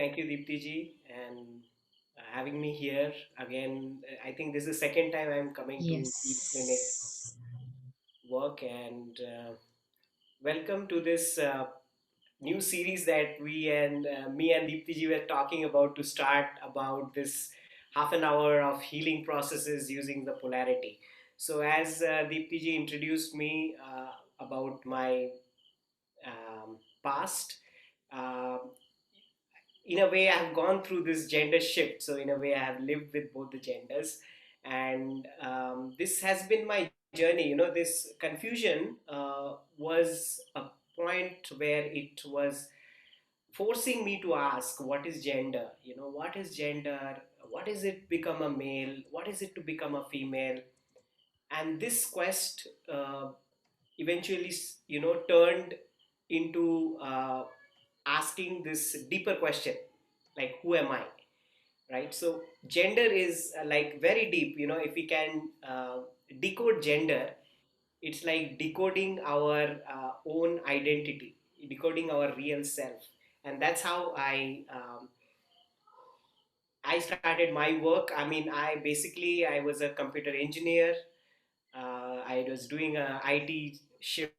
Thank you, Deepti ji, and having me here again. I think this is the second time I'm coming to Healclinic Yes. work, and welcome to this new series that we and me and Deepti ji were talking about to start about this half an hour of healing processes using the polarity. So, as Deepti ji introduced me about my past. Uh, in a way, I have gone through this gender shift. So in a way, I have lived with both the genders, and this has been my journey. This confusion was a point where it was forcing me to ask, what is gender? What is gender? What is it become a male? What is it to become a female? And this quest eventually, turned into asking this deeper question, like, who am I? Right? So gender is like very deep. If we can decode gender, it's like decoding our own identity, decoding our real self. And that's how I started my work. I mean, I was a computer engineer. I was doing a IT shift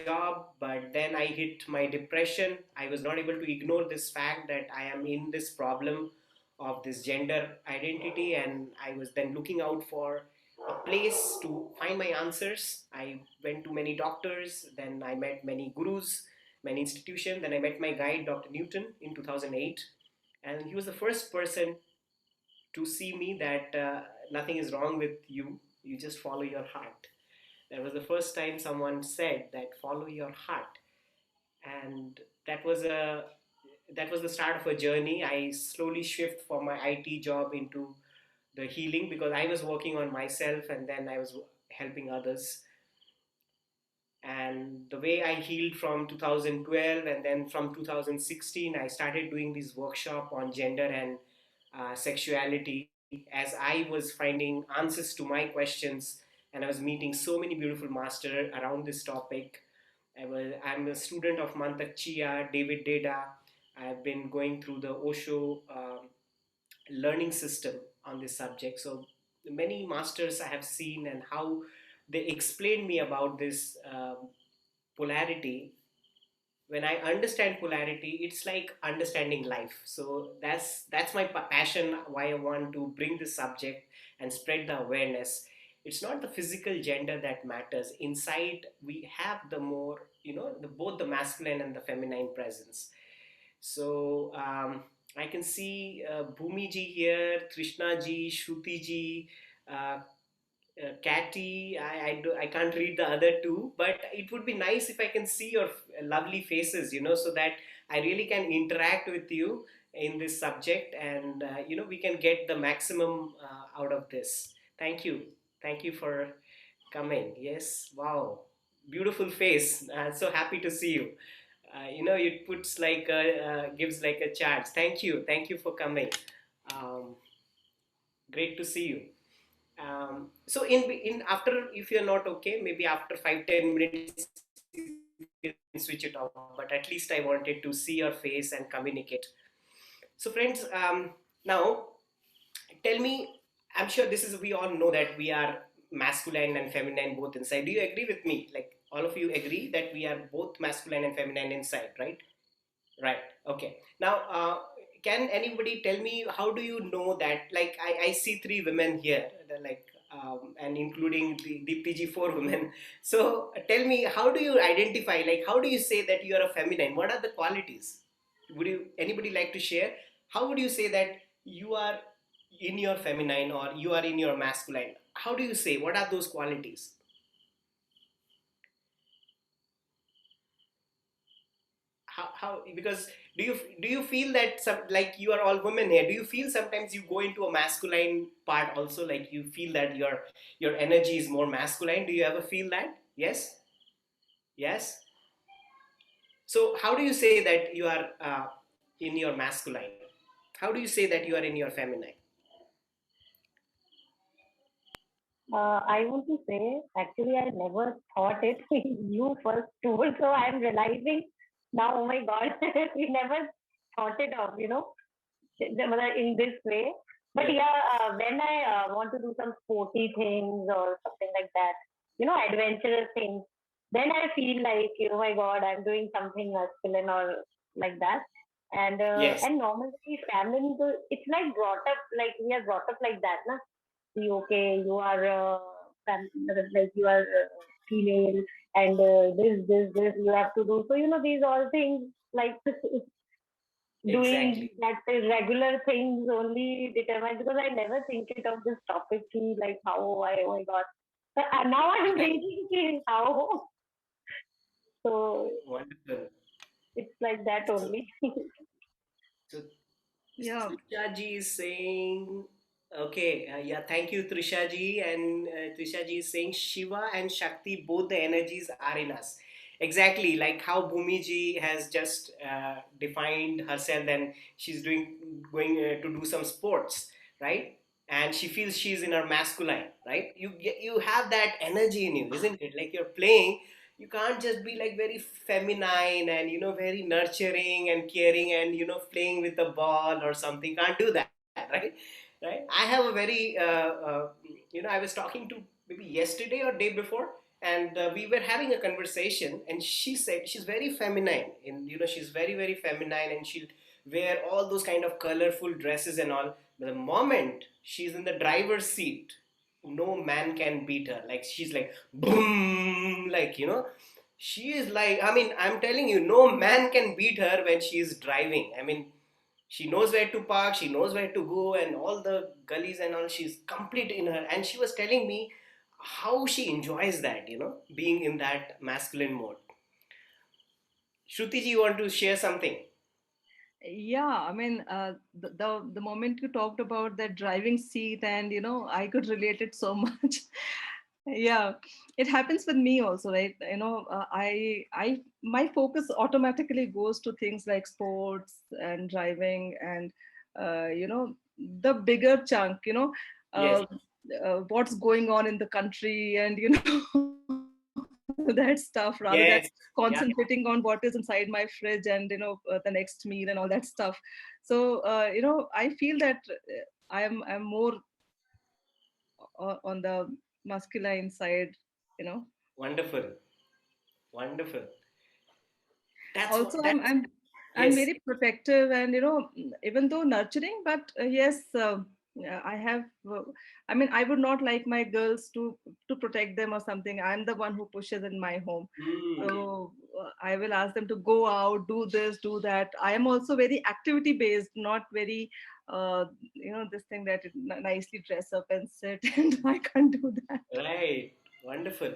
job, but then I hit my depression. I was not able to ignore this fact that I am in this problem of this gender identity, and I was then looking out for a place to find my answers. I went to many doctors, then I met many gurus, many institutions, then I met my guide, Dr. Newton, in 2008, and he was the first person to see me that nothing is wrong with you, you just follow your heart. That was the first time someone said that follow your heart. And that was the start of a journey. I slowly shift from my IT job into the healing, because I was working on myself and then I was helping others. And the way I healed from 2012, and then from 2016 I started doing this workshop on gender and sexuality, as I was finding answers to my questions, and I was meeting so many beautiful masters around this topic. I'm a student of Mantak Chia, David Data. I've been going through the Osho learning system on this subject. So many masters I have seen, and how they explain me about this polarity. When I understand polarity, it's like understanding life. So that's my passion, why I want to bring this subject and spread the awareness. It's not the physical gender that matters. Inside we have the more, both the masculine and the feminine presence. So I can see Bhumi ji here, Trishna ji, Shruti ji, uh, Catty. I can't read the other two, but it would be nice if I can see your lovely faces, so that I really can interact with you in this subject, and we can get the maximum out of this. Thank you. Thank you for coming. Yes, wow, beautiful face. So happy to see you. It puts like gives like a charge. Thank you for coming. Um, Great to see you. So in after, if you're not okay, maybe after 5-10 minutes you can switch it off. But at least I wanted to see your face and communicate. So friends, now tell me. I'm sure this is, we all know that we are masculine and feminine both inside. Do you agree with me? Like, all of you agree that we are both masculine and feminine inside, right? Right. Okay. Now, can anybody tell me, how do you know that? Like, I see three women here, they're like, and including the PG4 women. So, tell me, how do you identify? Like, how do you say that you are a feminine? What are the qualities? Would you, anybody like to share? How would you say that you are in your feminine or you are in your masculine? How do you say? What are those qualities? How, because do you feel that some, like, you are all women here, do you feel sometimes you go into a masculine part also, like you feel that your energy is more masculine? Do you ever feel that? Yes. Yes. So how do you say that you are in your masculine? How do you say that you are in your feminine? I want to say, actually, I never thought it. You first told, so I'm realizing Now, oh my God, we never thought it of, in this way. But Yeah. yeah, when I want to do some sporty things or something like that, adventurous things, then I feel like, my God, I'm doing something masculine or like that. Yes. And normally family, it's like brought up, like we are brought up like that, na? See, okay, you are like you are female, and this you have to do. So these all things like doing Exactly. that regular things only determine, because I never think it of this topic ki, like how I, oh my God. But now I'm thinking ki, how. So Wonderful. it's like that So, only. so Yeah. Trisha ji is saying, okay, yeah, thank you, Trisha ji. And Trisha ji is saying, Shiva and Shakti, both the energies are in us. Exactly, like how Bhumi ji has just defined herself, and she's going to do some sports, right? And she feels she's in her masculine, right? You have that energy in you, isn't it? Like you're playing, you can't just be like very feminine and very nurturing and caring and playing with a ball or something. Can't do that, right. I have a very I was talking to maybe yesterday or day before, and we were having a conversation, and she said she's very feminine, and she's very very feminine, and she'll wear all those kind of colorful dresses and all. But the moment she's in the driver's seat, no man can beat her. Like she's like boom, like she is like, I mean, I'm telling you, no man can beat her when she is driving. I mean, she knows where to park, she knows where to go, and all the gullies and all, she's complete in her. And she was telling me how she enjoys that, being in that masculine mode. Shruti ji, you want to share something? Yeah, I mean, the moment you talked about that driving seat, and I could relate it so much. Yeah, it happens with me also, right? I my focus automatically goes to things like sports and driving, and the bigger chunk, Yes. uh, what's going on in the country, and that stuff, rather than Yes. concentrating on Yeah. what is inside my fridge, and the next meal and all that stuff. So I feel that I'm more on the masculine side, you know. Wonderful. Wonderful. That's Also, what, that's, I'm yes. very protective, and even though nurturing, but yes, yeah, I have. I mean, I would not like my girls to protect them or something. I'm the one who pushes in my home, Mm. so I will ask them to go out, do this, do that. I am also very activity based, not very this thing that nicely dress up and sit, and I can't do that. Right. Wonderful.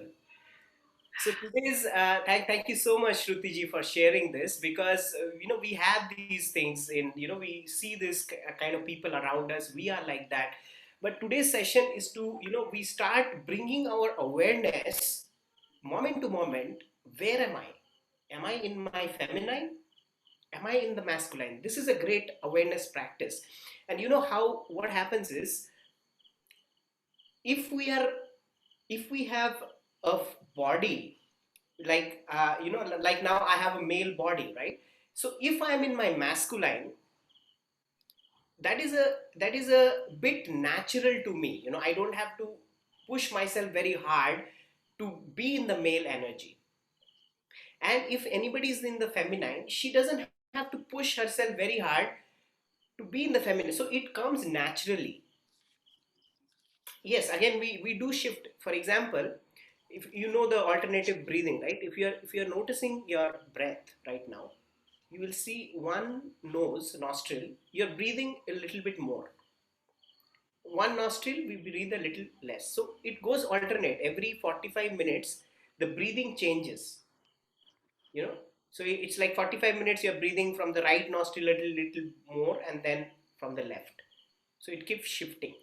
So today's thank you so much, Shruti ji, for sharing this, because we have these things in, we see this kind of people around us. We are like that, but today's session is to, we start bringing our awareness moment to moment. Where am I? Am I in my feminine? Am I in the masculine? This is a great awareness practice. And you know how, what happens is, if we are, if we have a body, like like now I have a male body, right? So if I'm in my masculine, that is a bit natural to me. I don't have to push myself very hard to be in the male energy. And if anybody is in the feminine, she doesn't have to push herself very hard to be in the feminine, so it comes naturally. Yes, again, we do shift. For example, if you know the alternative breathing, right? If you're noticing your breath right now, you will see one nose nostril, you're breathing a little bit more. One nostril, we breathe a little less. So it goes alternate. Every 45 minutes the breathing changes, you know so it's like 45 minutes you're breathing from the right nostril a little more, and then from the left. So it keeps shifting.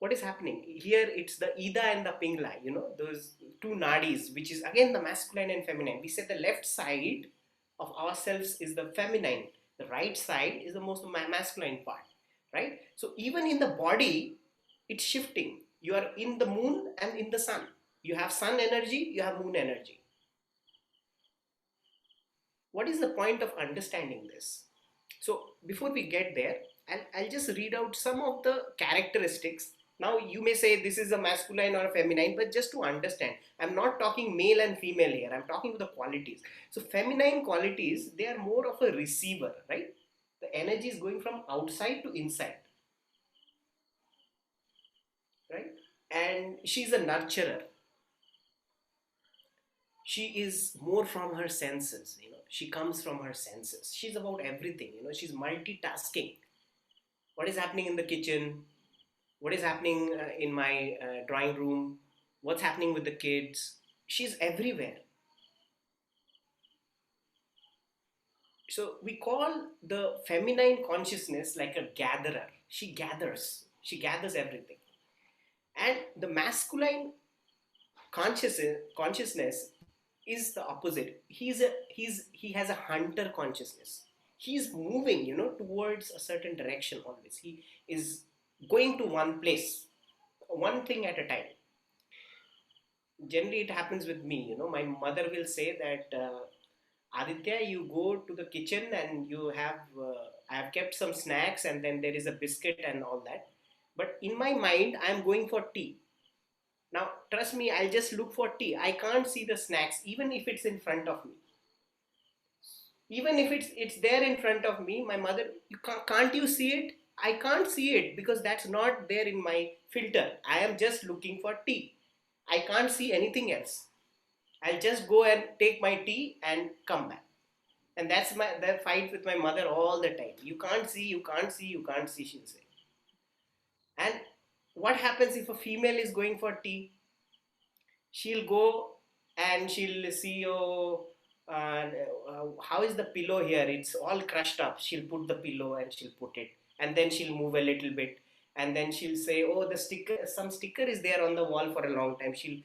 What is happening here? It's the ida and the pingla, those two nadis, which is again the masculine and feminine. We said the left side of ourselves is the feminine, the right side is the most masculine part, right? So even in the body, it's shifting. You are in the moon and in the sun. You have sun energy, you have moon energy. What is the point of understanding this? So before we get there, I'll just read out some of the characteristics. Now you may say this is a masculine or a feminine, but just to understand, I'm not talking male and female here. I'm talking about the qualities. So feminine qualities, they are more of a receiver, right? The energy is going from outside to inside, right? And she's a nurturer. She is more from her senses, she comes from her senses. She's about everything, she's multitasking. What is happening in the kitchen, what is happening in my drawing room, what's happening with the kids, she's everywhere. So we call the feminine consciousness like a gatherer. She gathers everything. And the masculine consciousness is the opposite. He has a hunter consciousness. He's moving, towards a certain direction always. He is going to one place, one thing at a time. Generally, it happens with me. My mother will say that, Aditya, you go to the kitchen and I have kept some snacks and then there is a biscuit and all that. But in my mind, I'm going for tea. Now, trust me, I'll just look for tea. I can't see the snacks, even if it's in front of me. Even if it's there in front of me, my mother, can't you see it? I can't see it because that's not there in my filter. I am just looking for tea. I can't see anything else. I'll just go and take my tea and come back. And that's that fight with my mother all the time. You can't see, you can't see, you can't see, she'll say. And what happens if a female is going for tea? She'll go and she'll see, oh, how is the pillow here? It's all crushed up. She'll put the pillow and she'll put it, and then she'll move a little bit, and then she'll say, oh, some sticker is there on the wall for a long time. She'll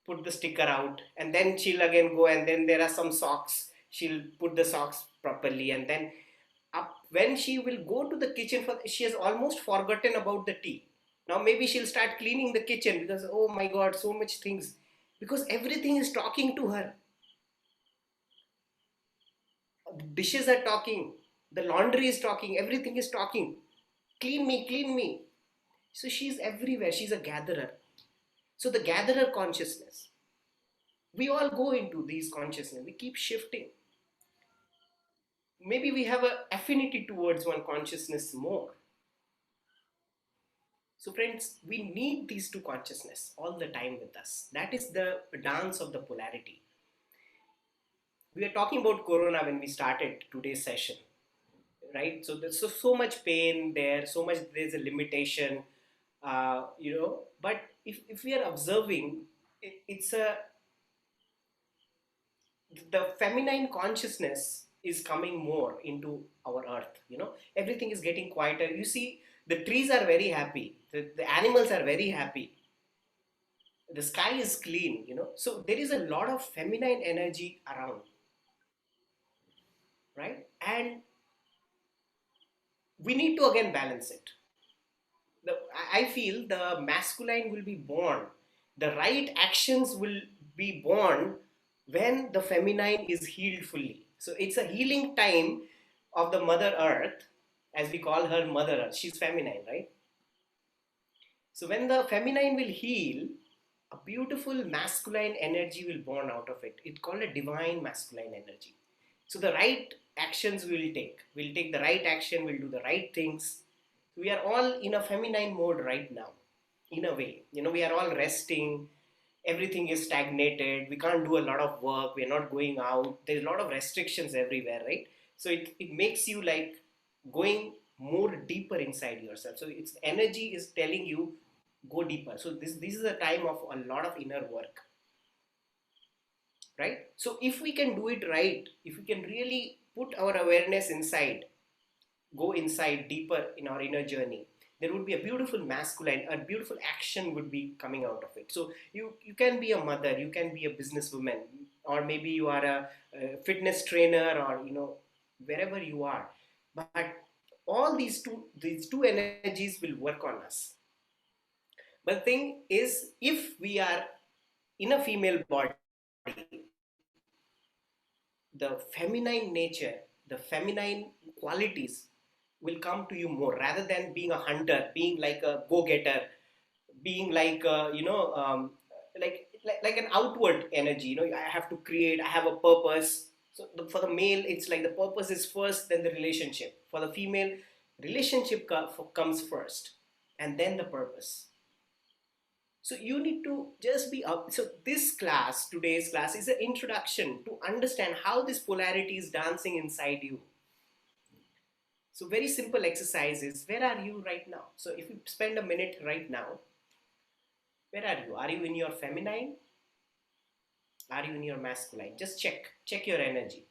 put the sticker out, and then she'll again go, and then there are some socks. She'll put the socks properly, and then up when she will go to the kitchen, she has almost forgotten about the tea. Now maybe she'll start cleaning the kitchen because, oh my god, so much things, because everything is talking to her. The dishes are talking, the laundry is talking, everything is talking. Clean me, clean me. So she's everywhere. She's a gatherer. So the gatherer consciousness, we all go into these consciousness. We keep shifting. Maybe we have an affinity towards one consciousness more. So friends, we need these two consciousness all the time with us. That is the dance of the polarity. We were talking about corona when we started today's session, right? So there's so much pain there, so much, there's a limitation, but if we are observing, it's the feminine consciousness is coming more into our earth. Everything is getting quieter. You see, the trees are very happy, the animals are very happy, the sky is clean. So there is a lot of feminine energy around, right? And we need to again balance it. I feel the masculine will be born, the right actions will be born when the feminine is healed fully. So it's a healing time of the Mother Earth, as we call her Mother Earth. She's feminine, right? So when the feminine will heal, a beautiful masculine energy will born out of it. It's called a divine masculine energy. So the right actions we will take. We'll take the right action, we'll do the right things. We are all in a feminine mode right now, in a way. We are all resting, everything is stagnated, we can't do a lot of work, we're not going out, there's a lot of restrictions everywhere, right? So it makes you like going more deeper inside yourself. So its energy is telling you, go deeper. So this is a time of a lot of inner work, right? So if we can do it right, if we can really put our awareness inside, go inside deeper in our inner journey, there would be a beautiful masculine, a beautiful action would be coming out of it. So you can be a mother, you can be a businesswoman, or maybe you are a fitness trainer, or wherever you are. But all these two energies will work on us. But the thing is, if we are in a female body, the feminine nature, the feminine qualities will come to you more, rather than being a hunter, being like a go-getter, being like like an outward energy. I have to create, I have a purpose. So for the male, it's like the purpose is first, then the relationship. For the female, relationship comes first, and then the purpose. So you need to just be up. So this class, today's class, is an introduction to understand how this polarity is dancing inside you. So very simple exercises. Where are you right now? So if you spend a minute right now, where are you? Are you in your feminine? Are you in your masculine? Just check your energy.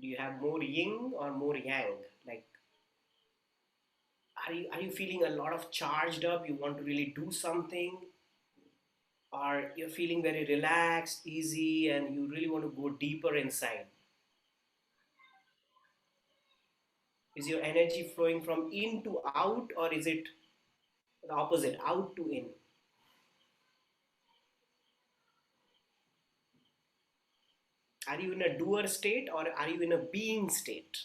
Do you have more yin or more yang? Like, are you feeling a lot of charged up? You want to really do something, or you're feeling very relaxed, easy, and you really want to go deeper inside? Is your energy flowing from in to out, or is it the opposite, out to in? Are you in a doer state, or are you in a being state?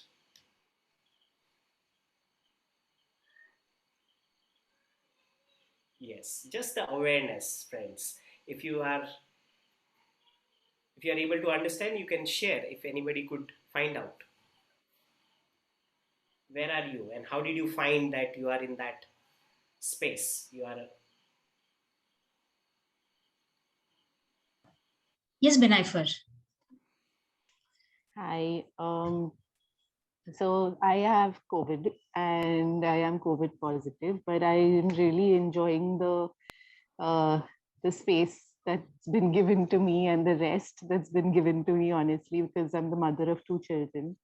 Yes, just the awareness, friends. If you are if you are able to understand, you can share. If anybody could find out, where are you, and how did you find that you are in that space? You are. Yes, Benaifer. Hi. So I have COVID and I am COVID positive, but I am really enjoying uh, the space that's been given to me and the rest that's been given to me, honestly, because I'm the mother of 2 children.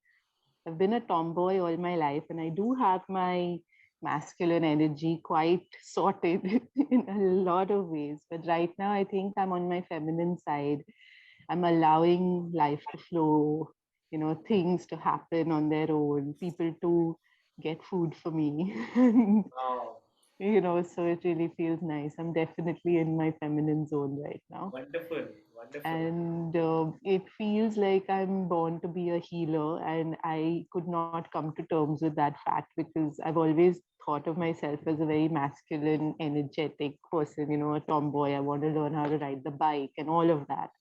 I've been a tomboy all my life, and I do have my masculine energy quite sorted in a lot of ways. But right now, I think I'm on my feminine side. I'm allowing life to flow, things to happen on their own, people to get food for me. And, Wow, so it really feels nice. I'm definitely in my feminine zone right now. wonderful, wonderful. And it feels like I'm born to be a healer, and I could not come to terms with that fact because I've always thought of myself as a very masculine, energetic person, a tomboy. I want to learn how to ride the bike and all of that.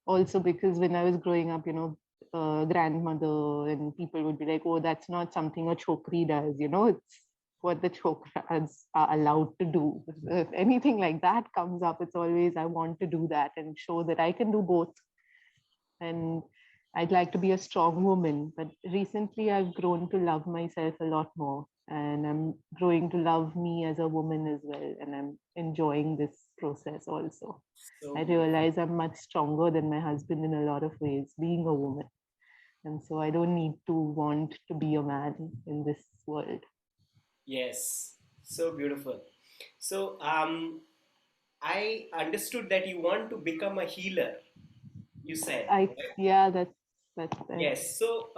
Also, because when I was growing up, grandmother and people would be like, oh, that's not something a chokri does, it's what the chokras are allowed to do. If anything like that comes up, it's always, I want to do that and show that I can do both. And I'd like to be a strong woman. But recently, I've grown to love myself a lot more. And I'm growing to love me as a woman as well. And I'm enjoying this process also. So I beautiful. realize I'm much stronger than my husband in a lot of ways, being a woman. And so I don't need to want to be a man in this world. Yes, so beautiful. So I understood that you want to become a healer, you said, right? Yeah, that's right. Yes. So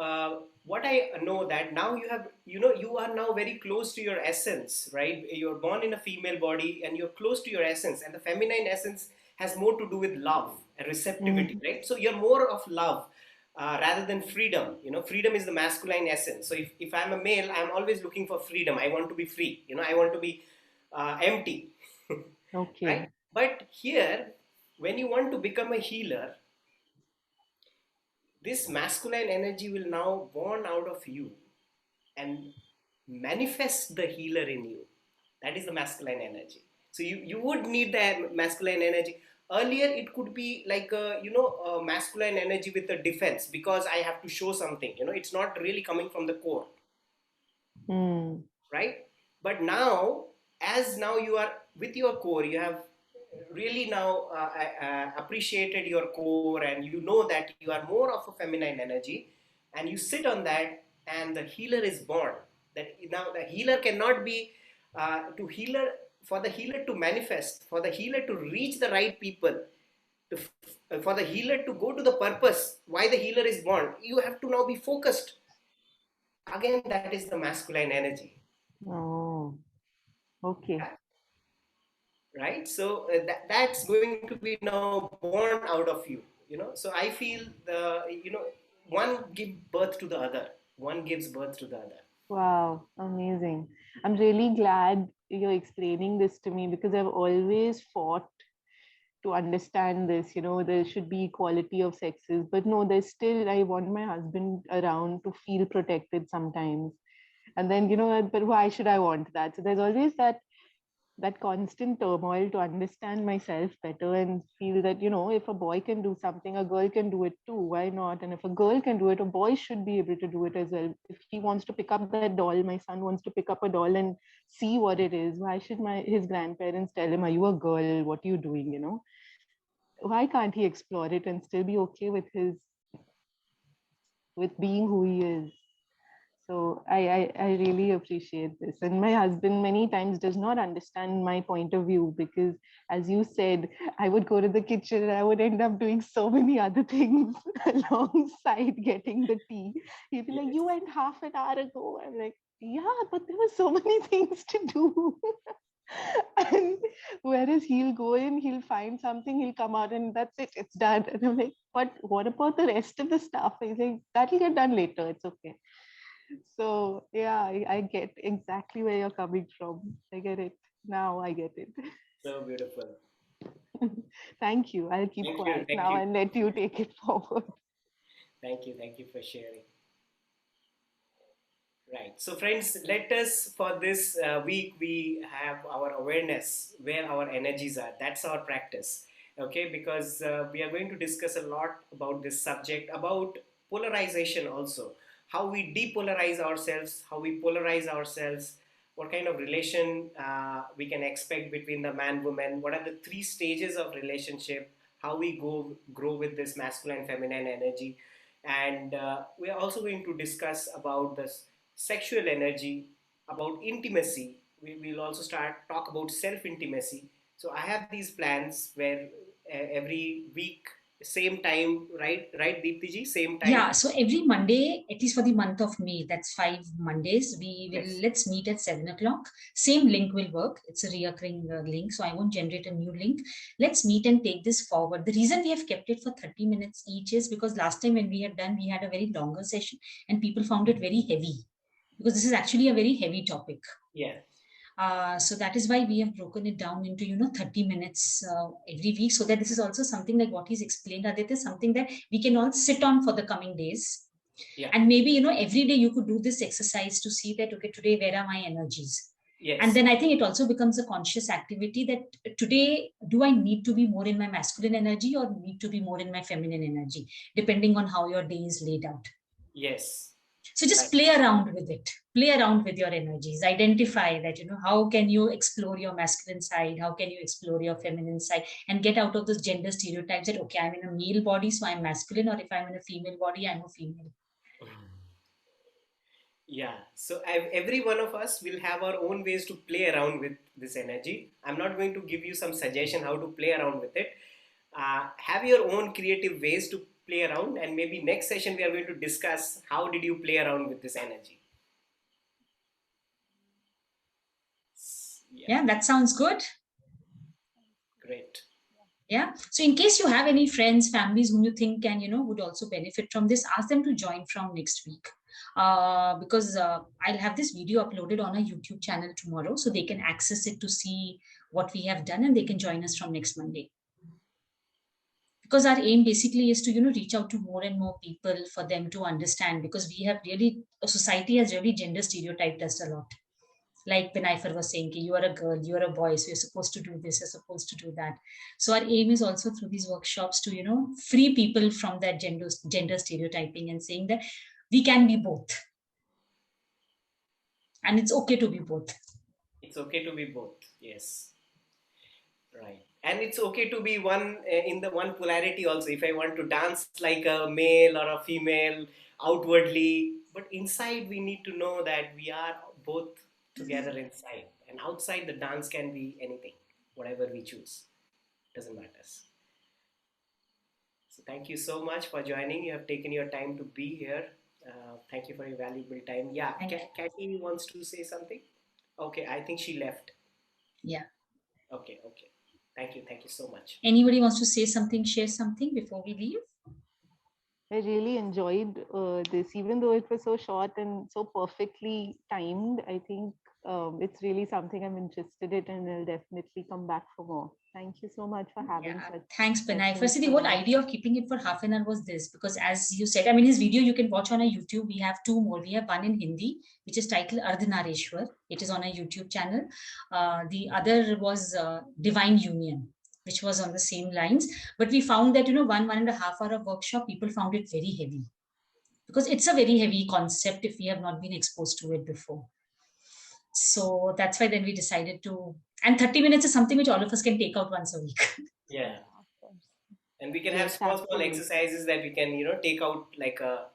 what I know that now you have, you are now very close to your essence, right? You're born in a female body and you're close to your essence, and the feminine essence has more to do with love and receptivity, right? So you're more of love rather than freedom. Freedom is the masculine essence. So if I'm a male, I'm always looking for freedom. I want to be free. I want to be empty, Okay. right? But here, when you want to become a healer, this masculine energy will now born out of you and manifest the healer in you. That is the masculine energy. So you would need the masculine energy. Earlier it could be like a masculine energy with a defense, because I have to show something. It's not really coming from the core, right? But now, as now you are with your core, you have really now appreciated your core, and you know that you are more of a feminine energy, and you sit on that, and the healer is born. That now the healer cannot be to healer for the healer to manifest, for the healer to reach the right people, to, for the healer to go to the purpose why the healer is born, you have to now be focused. Again, that is the masculine energy. Oh, okay. Right? So that's going to be now born out of you. So I feel one gives birth to the other. One gives birth to the other. Wow, amazing. I'm really glad you're explaining this to me because I've always fought to understand this. There should be equality of sexes, but no, there's still, I want my husband around to feel protected sometimes. And then, but why should I want that? So there's always that constant turmoil to understand myself better and feel that if a boy can do something, a girl can do it too. Why not? And if a girl can do it, a boy should be able to do it as well. If he wants to pick up that doll, my son wants to pick up a doll and see what it is, why should his grandparents tell him, are you a girl, what are you doing? Why can't he explore it and still be okay with being who he is? So I really appreciate this. And my husband many times does not understand my point of view because, as you said, I would go to the kitchen and I would end up doing so many other things alongside getting the tea. He'd be like, Yes. you went half an hour ago. I'm like, yeah, but there were so many things to do. And whereas he'll go in, he'll find something, he'll come out and that's it, it's done. And I'm like, but what about the rest of the stuff? He's like, that'll get done later, it's okay. So yeah, I get exactly where you're coming from. I get it. Now I get it. So beautiful. Thank you. I'll keep Thank you. quiet Thank now you. and let you take it forward. Thank you. Thank you for sharing. Right. So, friends, let us for this week we have our awareness where our energies are. That's our practice. Okay, because we are going to discuss a lot about this subject, about polarization also, how we depolarize ourselves, how we polarize ourselves, what kind of relation we can expect between the man woman, what are the three stages of relationship, how we grow with this masculine feminine energy, and we are also going to discuss about this sexual energy, about intimacy. We will also start talk about self intimacy. So I have these plans where every week, same time, right, Deepti ji, same time. Yeah, so every Monday, at least for the month of May, that's 5 Mondays, we will Yes. let's meet at 7 o'clock. Same link will work. It's a reoccurring link, so I won't generate a new link. Let's meet and take this forward. The reason we have kept it for 30 minutes each is because last time when we had done, we had a very longer session and people found it very heavy because this is actually a very heavy topic. Yeah. So that is why we have broken it down into 30 minutes every week, so that this is also something like what he's explained, Aditya, something that we can all sit on for the coming days. Yeah. And maybe every day you could do this exercise to see that, okay, today where are my energies? Yes. And then I think it also becomes a conscious activity that today, do I need to be more in my masculine energy or need to be more in my feminine energy, depending on how your day is laid out. Yes. So just Right. play around with it, play around with your energies, identify that, how can you explore your masculine side, how can you explore your feminine side, and get out of those gender stereotypes that, okay, I'm in a male body, so I'm masculine, or if I'm in a female body, I'm a female. Yeah, so every one of us will have our own ways to play around with this energy. I'm not going to give you some suggestion how to play around with it. Have your own creative ways to play around, and maybe next session we are going to discuss how did you play around with this energy. Yeah, that sounds good. Great. Yeah. So in case you have any friends, families whom you think can, would also benefit from this, ask them to join from next week. Because I'll have this video uploaded on a YouTube channel tomorrow, so they can access it to see what we have done, and they can join us from next Monday. Because our aim basically is to, reach out to more and more people for them to understand, because we have really, society has really gender stereotyped us a lot. Like Vinayfar was saying, you are a girl, you are a boy, so you're supposed to do this, you're supposed to do that. So our aim is also through these workshops to, free people from that gender stereotyping and saying that we can be both. And it's okay to be both. It's okay to be both, yes. Right. And it's okay to be one in the one polarity also. If I want to dance like a male or a female outwardly, but inside we need to know that we are both together inside. And outside, the dance can be anything, whatever we choose. Doesn't matter. So thank you so much for joining. You have taken your time to be here. Thank you for your valuable time. Yeah, Kathy wants to say something. Okay, I think she left. Yeah. Okay. Thank you so much. Anybody wants to say something, share something before we leave? I really enjoyed this, even though it was so short and so perfectly timed. I think it's really something I'm interested in, and I'll definitely come back for more. Thank you so much for having such. Thanks, Benai. sessions Firstly, the for whole me. idea of keeping it for half an hour was this, because as you said, I mean, his video you can watch on our YouTube. We have two more. We have one in Hindi, which is titled Ardhanareshwar. It is on our YouTube channel. The other was Divine Union, which was on the same lines. But we found that, 1.5 hour workshop, people found it very heavy, because it's a very heavy concept if we have not been exposed to it before. So that's why then we decided to, and 30 minutes is something which all of us can take out once a week. Yeah. Of course. And we can Yes, have small absolutely. exercises that we can, take out like a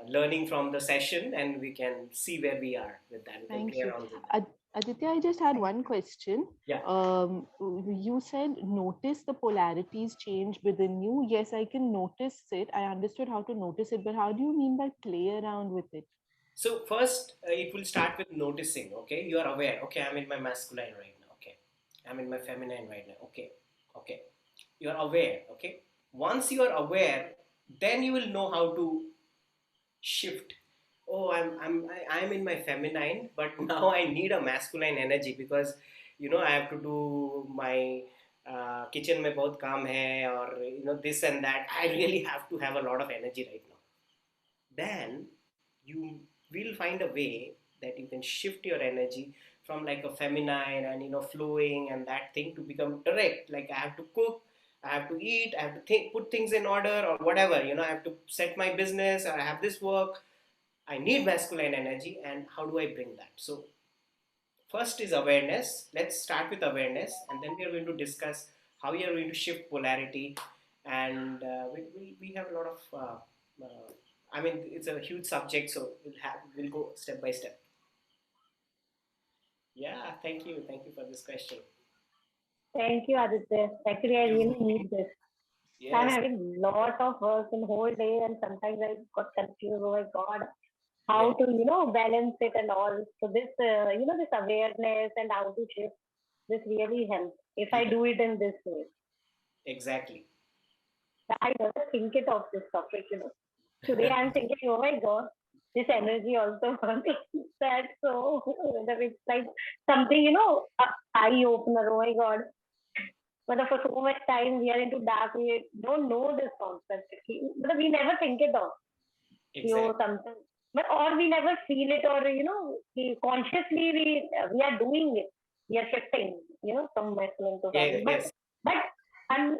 learning from the session, and we can see where we are with that. We can Thank play you. around with that. Aditya, I just had one question. Yeah. You said notice the polarities change within you. Yes, I can notice it. I understood how to notice it, but how do you mean by play around with it? So first, it will start with noticing. Okay, you are aware. Okay, I'm in my masculine right now. Okay, I'm in my feminine right now. Okay, you are aware. Okay, once you are aware, then you will know how to shift. Oh, I'm in my feminine, but now I need a masculine energy because I have to do my kitchen में बहुत काम है, or this and that. I really have to have a lot of energy right now. Then you will find a way that you can shift your energy from like a feminine and flowing and that thing to become direct. Like I have to cook, I have to eat, I have to put things in order or whatever. I have to set my business, or I have this work. I need masculine energy, and how do I bring that? So first is awareness. Let's start with awareness, and then we are going to discuss how we are going to shift polarity. And we have a lot of I mean, it's a huge subject, so we'll go step by step. Yeah, thank you for this question. Thank you, Aditya. Actually, I really need this. I'm Yes. having lot of work in whole day, and sometimes I got confused. Oh my God, how to balance it and all. So this this awareness and how to shift, this really helps if I do it in this way. Exactly. I never think it of this topic. Today I'm thinking, oh my God, this energy also works that. So that it's like something, eye opener. Oh my God. But for so much time we are into dark, we don't know this concept. But we never think it of. Exactly. Something. But or we never feel it, or consciously we are doing it. We are shifting, from masculine to feminine. Yes. But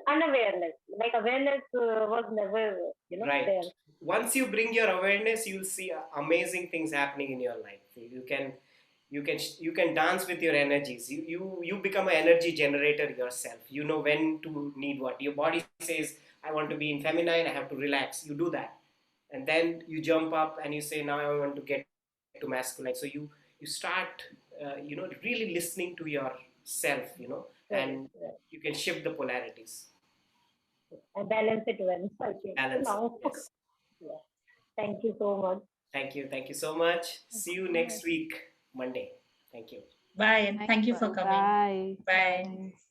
unawareness, like awareness was never right there. Once you bring your awareness, you'll see amazing things happening in your life. You can dance with your energies. You become an energy generator yourself. You know when to need what. Your body says, I want to be in feminine, I have to relax. You do that, and then you jump up and you say, now I want to get to masculine. So you start really listening to yourself, and you can shift the polarities and balance it well. balance yes. Yeah. Thank you so much. Thank you so much. See you next week, Monday. Thank you. Bye, and thank you for coming. Bye. Bye. Thanks.